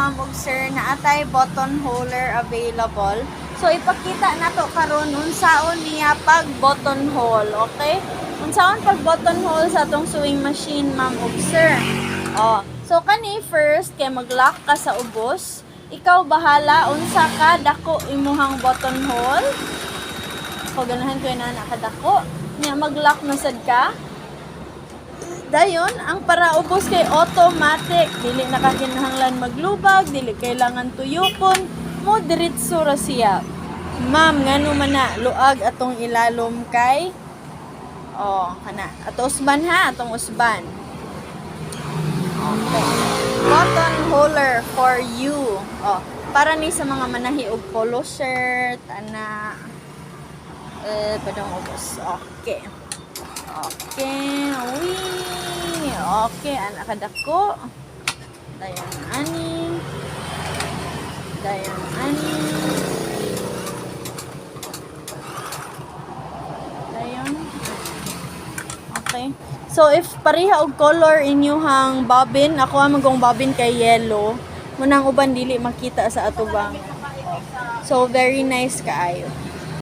ma'am ug sir na atay button holder available. So ipakita nato karon unsaon niya pag button hole, okay? Unsaon pag button hole sa atong sewing machine ma'am ug sir. Oh, so kani first kay mag-lock ka sa ubos. Ikaw bahala unsa ka dako imuhang button hole. So ganahan ko na nakadako. Nya mag-lock na sad ka. Dayon, ang para ubos kay automatic. Dili na ka kinahanglan maglubag, dili kailangan tuyokon, mo diretso ra siya. Ma'am, ngano man na luag atong ilalom kay kana. Ato usban ha, atong usban. Okay. Button holder for you. Para ni sa mga manahi og polo shirt, ana padang ubos. Okay. Okay, okay, anak kadako. Dayon ani. Dayon. Okay. So if pareha og color inyuhang bobbin, ako ang magong bobbin kay yellow, munang uban dili makita sa atubang. So very nice kaayo.